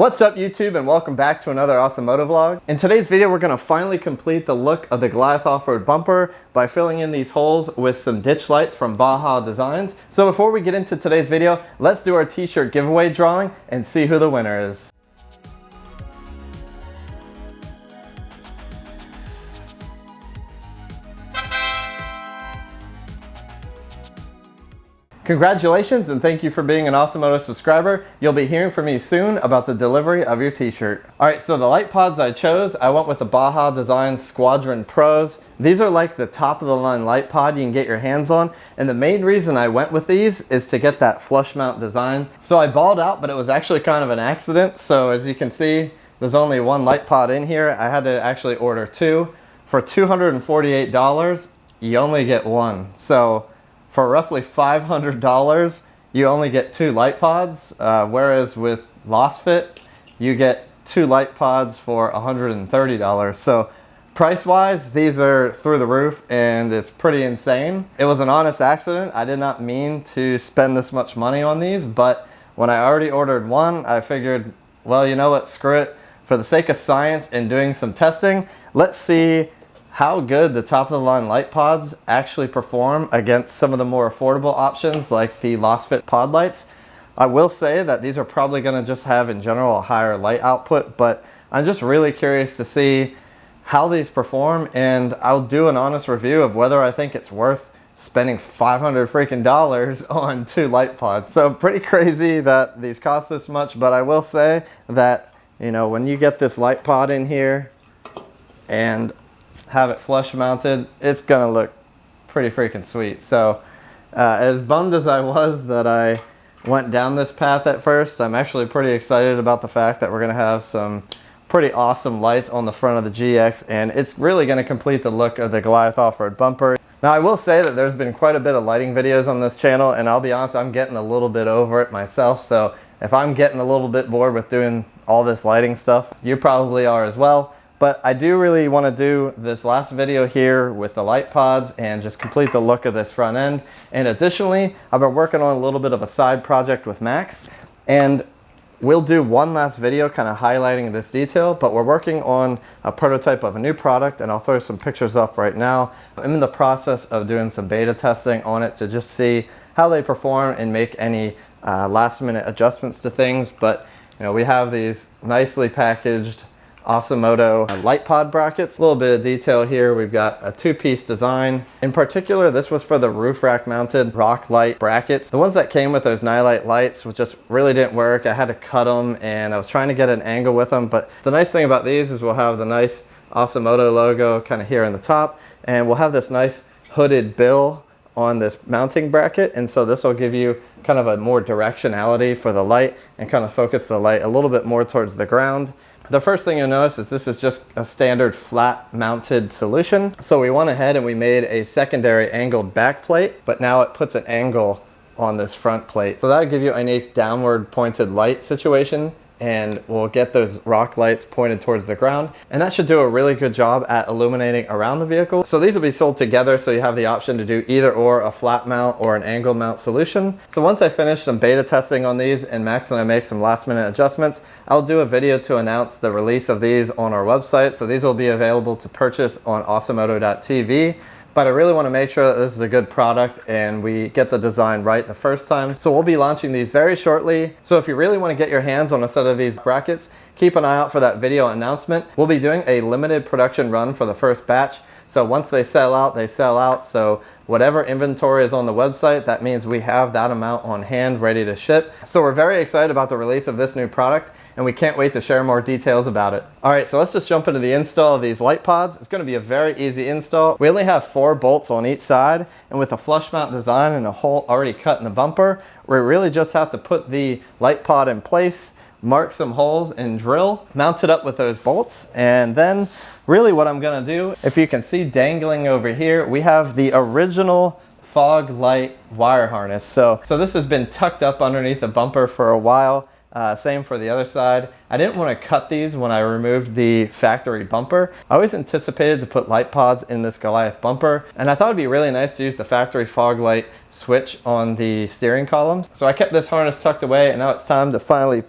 What's up YouTube, and welcome back to another Awesomoto vlog. In today's video we're going to finally complete the look of the Goliath off-road bumper by filling in these holes with some ditch lights from Baja Designs. So before we get into today's video, let's do our t-shirt giveaway drawing and see who the winner is. Congratulations and thank you for being an Awesomoto subscriber. You'll be hearing from me soon about the delivery of your t-shirt. Alright, so the light pods I chose, I went with the Baja Designs Squadron Pros. These are like the top of the line light pod you can get your hands on, and the main reason I went with these is to get that flush mount design. So I balled out, but it was actually kind of an accident. So as you can see, there's only one light pod in here. I had to actually order two. For $248, you only get one. So for roughly $500, you only get two light pods, whereas with Lasfit, you get two light pods for $130. So price-wise, these are through the roof, and it's pretty insane. It was an honest accident. I did not mean to spend this much money on these, but when I already ordered one, I figured, well, you know what, screw it. For the sake of science and doing some testing, let's see how good the top of the line light pods actually perform against some of the more affordable options like the Lasfit pod lights. I will say that these are probably going to just have in general a higher light output, but I'm just really curious to see how these perform, and I'll do an honest review of whether I think it's worth spending $500 freaking dollars on two light pods. So pretty crazy that these cost this much, but I will say that, you know, when you get this light pod in here and have it flush mounted, it's gonna look pretty freaking sweet. So as bummed as I was that I went down this path at first, I'm actually pretty excited about the fact that we're gonna have some pretty awesome lights on the front of the GX, and it's really gonna complete the look of the Goliath off-road bumper. Now I will say that there's been quite a bit of lighting videos on this channel, and I'll be honest, I'm getting a little bit over it myself. So if I'm getting a little bit bored with doing all this lighting stuff, you probably are as well. But I do really want to do this last video here with the light pods and just complete the look of this front end. And additionally, I've been working on a little bit of a side project with Max, and we'll do one last video kind of highlighting this detail, but we're working on a prototype of a new product, and I'll throw some pictures up right now. I'm in the process of doing some beta testing on it to just see how they perform and make any last minute adjustments to things. But you know, we have these nicely packaged Awesomoto light pod brackets. A little bit of detail here. We've got a two-piece design. In particular, this was for the roof rack mounted rock light brackets. The ones that came with those nightlight lights just really didn't work. I had to cut them, and I was trying to get an angle with them. But the nice thing about these is we'll have the nice Awesomoto logo kind of here in the top, and we'll have this nice hooded bill on this mounting bracket, and so this will give you kind of a more directionality for the light and kind of focus the light a little bit more towards the ground. The first thing you'll notice is this is just a standard flat mounted solution. So we went ahead and we made a secondary angled back plate, but now it puts an angle on this front plate. So that'll give you a nice downward pointed light situation, and we'll get those rock lights pointed towards the ground, and that should do a really good job at illuminating around the vehicle. So these will be sold together, so you have the option to do either or, a flat mount or an angle mount solution. So once I finish some beta testing on these and Max and I make some last minute adjustments, I'll do a video to announce the release of these on our website. So these will be available to purchase on awesomoto.tv. But I really want to make sure that this is a good product and we get the design right the first time. So we'll be launching these very shortly. So if you really want to get your hands on a set of these brackets, keep an eye out for that video announcement. We'll be doing a limited production run for the first batch. So once they sell out, they sell out. So whatever inventory is on the website, that means we have that amount on hand ready to ship. So we're very excited about the release of this new product, and we can't wait to share more details about it. All right, so let's just jump into the install of these light pods. It's gonna be a very easy install. We only have 4 bolts on each side, and with a flush mount design and a hole already cut in the bumper, we really just have to put the light pod in place, mark some holes and drill, mount it up with those bolts, and then really what I'm gonna do, if you can see dangling over here, we have the original fog light wire harness. So this has been tucked up underneath the bumper for a while. Same for the other side. I didn't want to cut these when I removed the factory bumper. I always anticipated to put light pods in this Goliath bumper, and I thought it'd be really nice to use the factory fog light switch on the steering columns. So I kept this harness tucked away, and now it's time to finally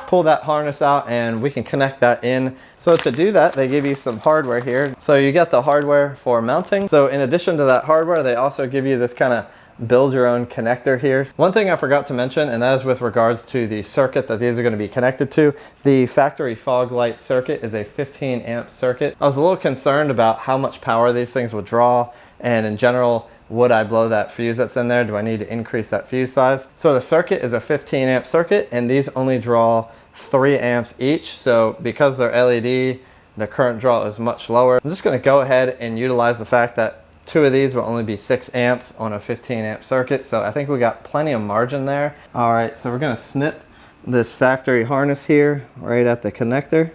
pull that harness out and we can connect that in. So to do that, they give you some hardware here. So you get the hardware for mounting. So in addition to that hardware, they also give you this kind of build your own connector here. One thing I forgot to mention, and that is with regards to the circuit that these are going to be connected to. The factory fog light circuit is a 15 amp circuit. I was a little concerned about how much power these things would draw, and in general, would I blow that fuse that's in there? Do I need to increase that fuse size? So the circuit is a 15 amp circuit, and these only draw 3 amps each. So because they're LED, the current draw is much lower. I'm just going to go ahead and utilize the fact that 2 of these will only be 6 amps on a 15 amp circuit. So I think we got plenty of margin there. All right, so we're going to snip this factory harness here right at the connector.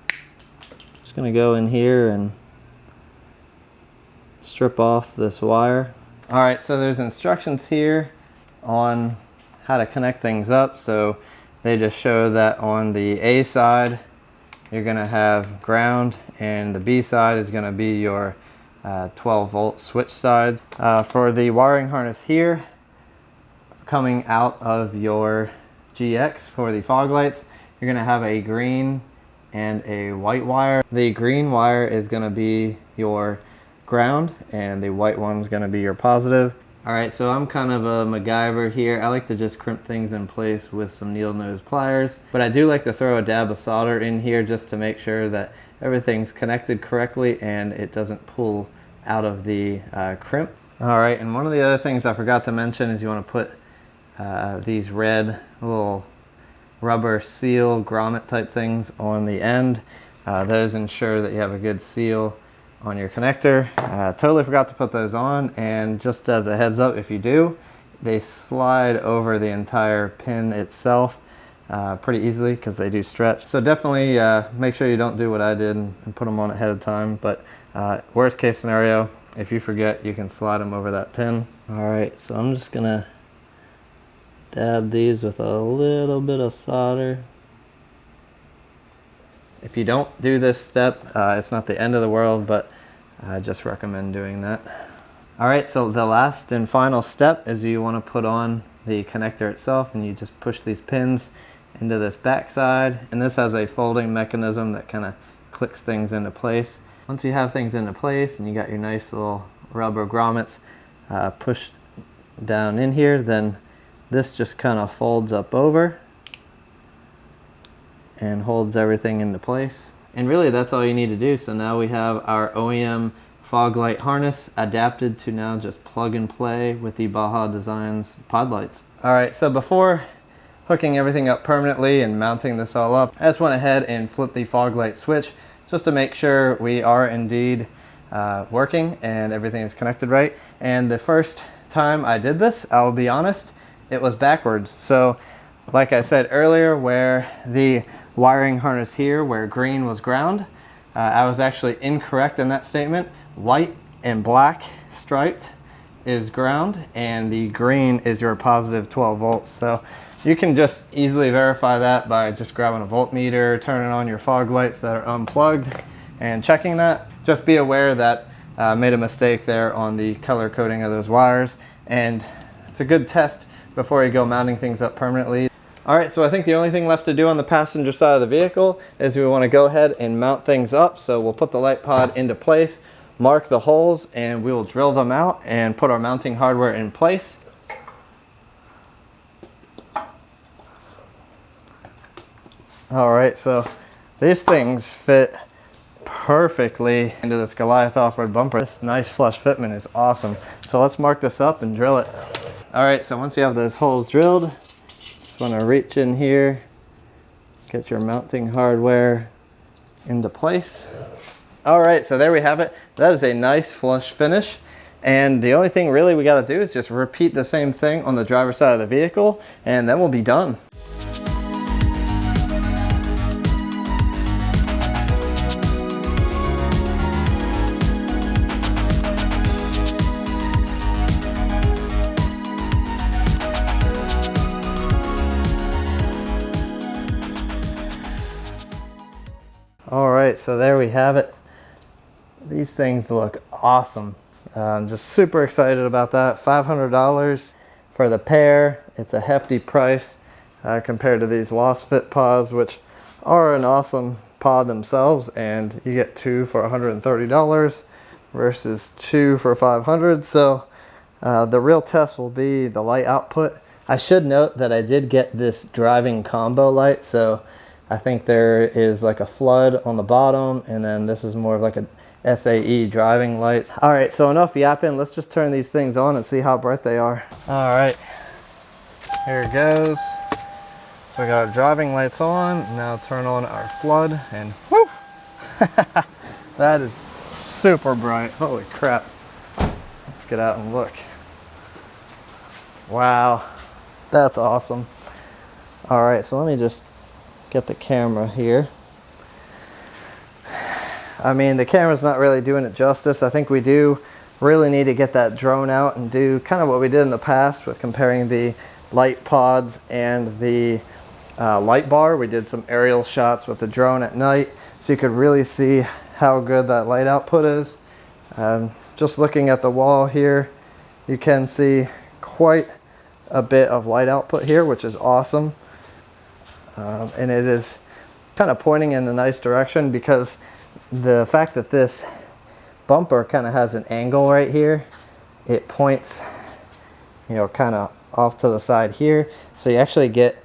Just going to go in here and strip off this wire. All right, so there's instructions here on how to connect things up. So they just show that on the A side, you're going to have ground, and the B side is going to be your 12 volt switch sides. For the wiring harness here, coming out of your GX for the fog lights, you're going to have a green and a white wire. The green wire is going to be your ground, and the white one's going to be your positive. All right, so I'm kind of a MacGyver here. I like to just crimp things in place with some needle nose pliers, but I do like to throw a dab of solder in here just to make sure that everything's connected correctly and it doesn't pull out of the crimp. All right, and one of the other things I forgot to mention is you want to put these red little rubber seal grommet type things on the end. Those ensure that you have a good seal on your connector. Totally forgot to put those on, and just as a heads up, if you do, they slide over the entire pin itself pretty easily because they do stretch. So definitely make sure you don't do what I did and put them on ahead of time, but worst case scenario, if you forget, you can slide them over that pin. All right, so I'm just gonna dab these with a little bit of solder. If you don't do this step, it's not the end of the world, but I just recommend doing that. All right, so the last and final step is you want to put on the connector itself, and you just push these pins into this back side, and this has a folding mechanism that kind of clicks things into place. Once you have things into place and you got your nice little rubber grommets pushed down in here, then this just kind of folds up over and holds everything into place. And really that's all you need to do. So now we have our OEM fog light harness adapted to now just plug and play with the Baja Designs pod lights. All right, so before hooking everything up permanently and mounting this all up, I just went ahead and flipped the fog light switch just to make sure we are indeed working and everything is connected right. And the first time I did this, I'll be honest, it was backwards. So like I said earlier, where the wiring harness here, where green was ground, I was actually incorrect in that statement. White and black striped is ground, and the green is your positive 12 volts. So you can just easily verify that by just grabbing a voltmeter, turning on your fog lights that are unplugged, and checking that. Just be aware that I made a mistake there on the color coding of those wires, and it's a good test before you go mounting things up permanently. All right, so I think the only thing left to do on the passenger side of the vehicle is we want to go ahead and mount things up. So we'll put the light pod into place, mark the holes, and we will drill them out and put our mounting hardware in place. All right, so these things fit perfectly into this Goliath off-road bumper. This nice flush fitment is awesome. So let's mark this up and drill it. All right, so once you have those holes drilled, just want to reach in here, get your mounting hardware into place. All right, so there we have it. That is a nice flush finish. And the only thing really we got to do is just repeat the same thing on the driver's side of the vehicle, and then we'll be done. All right, so there we have it. These things look awesome. I'm just super excited about that. $500 for the pair. It's a hefty price. compared to these Lasfit pods, which are an awesome pod themselves, and you get 2 for $130 versus 2 for $500. So the real test will be the light output. I should note that I did get this driving combo light, so I think there is like a flood on the bottom, and then this is more of like a SAE driving lights. All right, so enough yapping. Let's just turn these things on and see how bright they are. All right, here it goes. So we got our driving lights on. Now turn on our flood, and whoo! That is super bright. Holy crap. Let's get out and look. Wow, that's awesome. All right, so let me just get the camera here. I mean, the camera's not really doing it justice. I think we do really need to get that drone out and do kind of what we did in the past with comparing the light pods and the light bar. We did some aerial shots with the drone at night, so you could really see how good that light output is. Just looking at the wall here, you can see quite a bit of light output here, which is awesome. And it is kind of pointing in a nice direction, because the fact that this bumper kind of has an angle right here, it points, you know, kind of off to the side here. So you actually get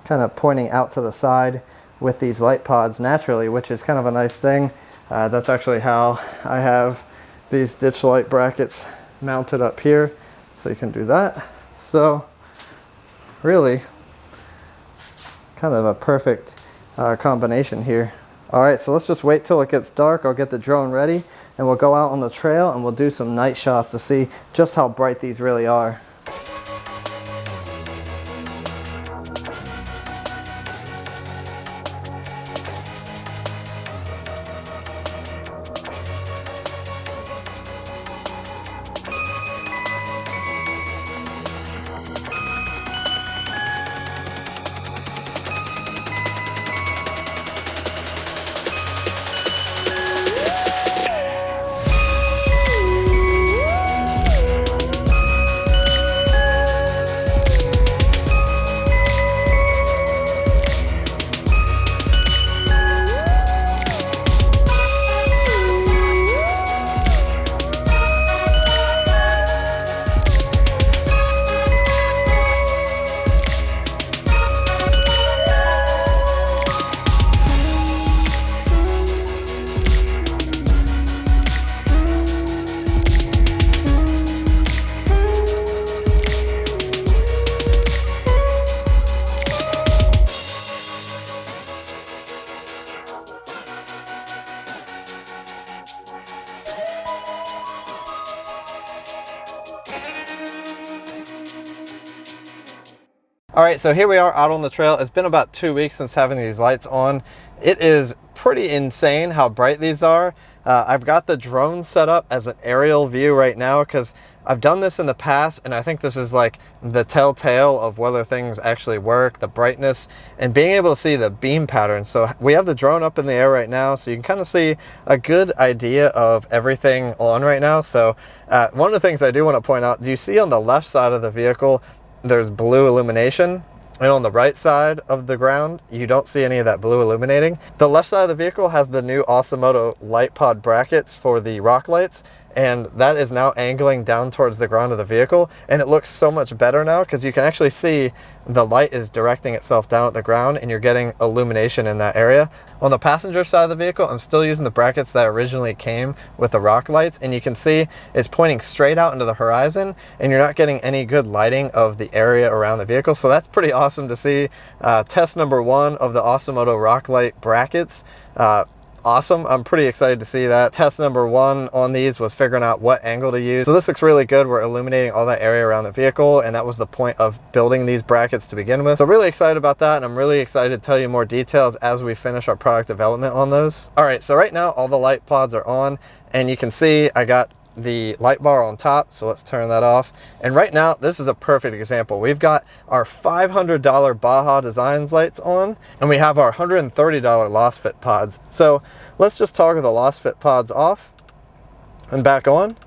kind of pointing out to the side with these light pods naturally, which is kind of a nice thing. That's actually how I have these ditch light brackets mounted up here, so you can do that. So really kind of a perfect combination here. All right, so let's just wait till it gets dark. I'll get the drone ready and we'll go out on the trail and we'll do some night shots to see just how bright these really are. All right, so here we are out on the trail. It's been about 2 weeks since having these lights on. It is pretty insane how bright these are. I've got the drone set up as an aerial view right now because I've done this in the past, and I think this is like the telltale of whether things actually work, the brightness, and being able to see the beam pattern. So we have the drone up in the air right now, so you can kind of see a good idea of everything on right now. So one of the things I do want to point out, do you see on the left side of the vehicle, there's blue illumination, and on the right side of the ground, you don't see any of that blue illuminating. The left side of the vehicle has the new Awesomoto light pod brackets for the rock lights, and that is now angling down towards the ground of the vehicle, and it looks so much better now because you can actually see the light is directing itself down at the ground and you're getting illumination in that area. On the passenger side of the vehicle, I'm still using the brackets that originally came with the rock lights, and you can see it's pointing straight out into the horizon and you're not getting any good lighting of the area around the vehicle. So that's pretty awesome to see. Test number 1 of the Awesomoto rock light brackets. Awesome. I'm pretty excited to see that. Test number 1 on these was figuring out what angle to use. So this looks really good. We're illuminating all that area around the vehicle, and that was the point of building these brackets to begin with. So really excited about that, and I'm really excited to tell you more details as we finish our product development on those. All right, so right now all the light pods are on, and you can see I got the light bar on top, so let's turn that off. And right now, this is a perfect example. We've got our $500 Baja Designs lights on, and we have our $130 Lasfit pods. So let's just toggle the Lasfit pods off and back on.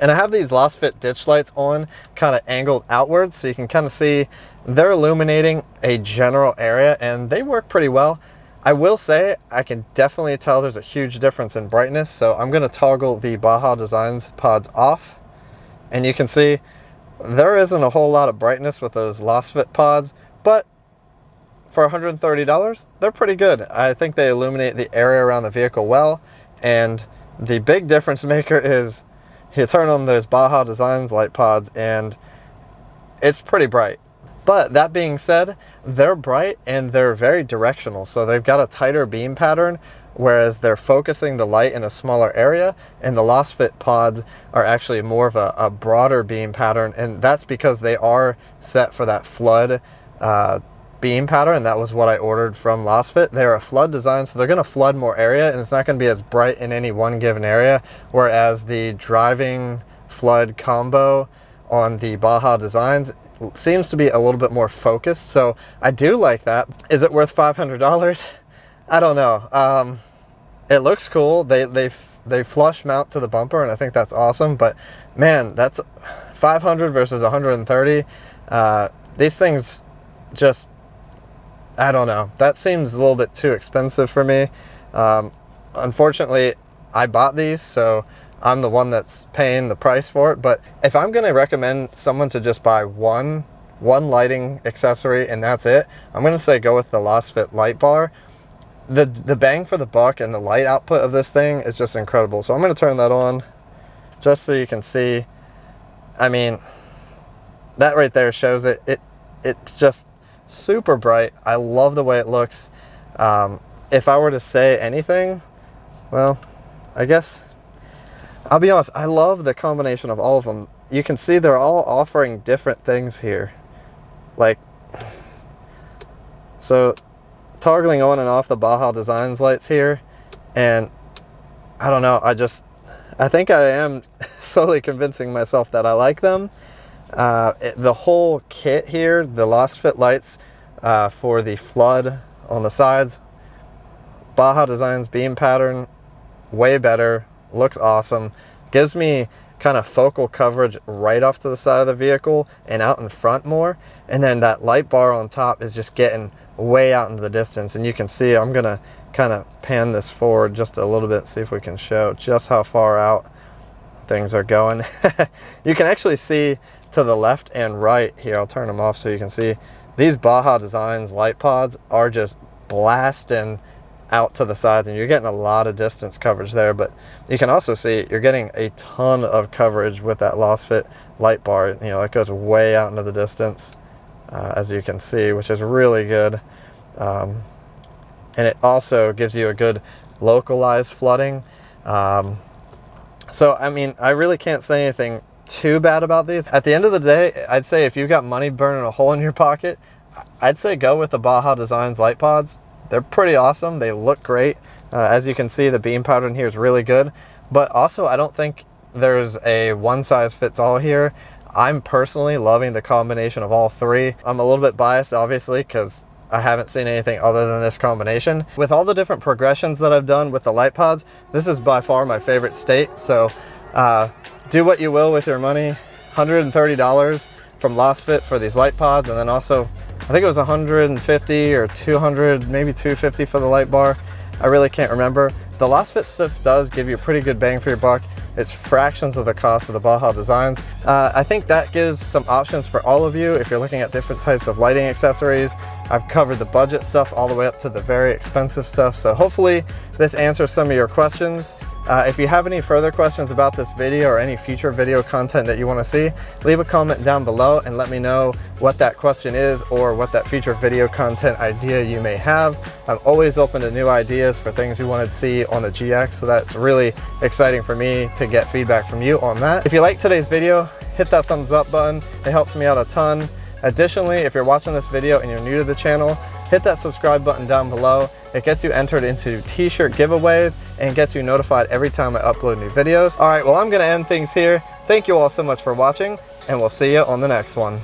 And I have these Lasfit ditch lights on, kind of angled outwards, so you can kind of see they're illuminating a general area, and they work pretty well. I will say I can definitely tell there's a huge difference in brightness, so I'm going to toggle the Baja Designs pods off, and you can see there isn't a whole lot of brightness with those Lasfit pods, but for $130, they're pretty good. I think they illuminate the area around the vehicle well, and the big difference maker is you turn on those Baja Designs light pods and it's pretty bright. But that being said, they're bright and they're very directional. So they've got a tighter beam pattern, whereas they're focusing the light in a smaller area, and the Lasfit pods are actually more of a broader beam pattern, and that's because they are set for that flood beam pattern. That was what I ordered from Lasfit. They're a flood design, so they're going to flood more area, and it's not going to be as bright in any one given area, whereas the driving flood combo on the Baja Designs seems to be a little bit more focused. So I do like that. Is it worth $500? I don't know. It looks cool. They flush mount to the bumper, and I think that's awesome, but man, that's $500 versus $130. These things just, I don't know. That seems a little bit too expensive for me. Unfortunately, I bought these, so I'm the one that's paying the price for it. But if I'm going to recommend someone to just buy one lighting accessory and that's it, I'm going to say go with the Lasfit light bar. The bang for the buck and the light output of this thing is just incredible. So I'm going to turn that on just so you can see. I mean, that right there shows it. It's just super bright. I love the way it looks. If I were to say anything, well, I guess I'll be honest, I love the combination of all of them. You can see they're all offering different things here. Like, so toggling on and off the Baja Designs lights here, and I don't know, I think I am slowly convincing myself that I like them. The whole kit here, the Lasfit lights for the flood on the sides, Baja Designs beam pattern, way better, looks awesome, gives me kind of focal coverage right off to the side of the vehicle and out in front more, and then that light bar on top is just getting way out into the distance. And you can see, I'm gonna kind of pan this forward just a little bit, see if we can show just how far out things are going. You can actually see to the left and right here. I'll turn them off so you can see these Baja Designs light pods are just blasting out to the sides, and you're getting a lot of distance coverage there. But you can also see you're getting a ton of coverage with that Lasfit light bar. You know, it goes way out into the distance, as you can see, which is really good. And it also gives you a good localized flooding. So I mean, I really can't say anything too bad about these. At the end of the day, I'd say if you've got money burning a hole in your pocket, I'd say go with the Baja Designs light pods. They're pretty awesome. They look great. As you can see, the beam pattern here is really good. But also, I don't think there's a one-size-fits-all here. I'm personally loving the combination of all three. I'm a little bit biased, obviously, because I haven't seen anything other than this combination. With all the different progressions that I've done with the light pods, this is by far my favorite state. So do what you will with your money. $130 from Lasfit for these light pods, and then also I think it was 150 or 200, maybe 250 for the light bar. I really can't remember. The Lasfit stuff does give you a pretty good bang for your buck. It's fractions of the cost of the Baja Designs. I think that gives some options for all of you if you're looking at different types of lighting accessories. I've covered the budget stuff all the way up to the very expensive stuff. So hopefully this answers some of your questions. If you have any further questions about this video or any future video content that you want to see, leave a comment down below and let me know what that question is or what that future video content idea you may have. I'm always open to new ideas for things you want to see on the GX, so that's really exciting for me to get feedback from you on that. If you liked today's video, hit that thumbs up button. It helps me out a ton. Additionally, if you're watching this video and you're new to the channel, hit that subscribe button down below. It gets you entered into t-shirt giveaways and gets you notified every time I upload new videos. All right, well, I'm gonna end things here. Thank you all so much for watching, and we'll see you on the next one.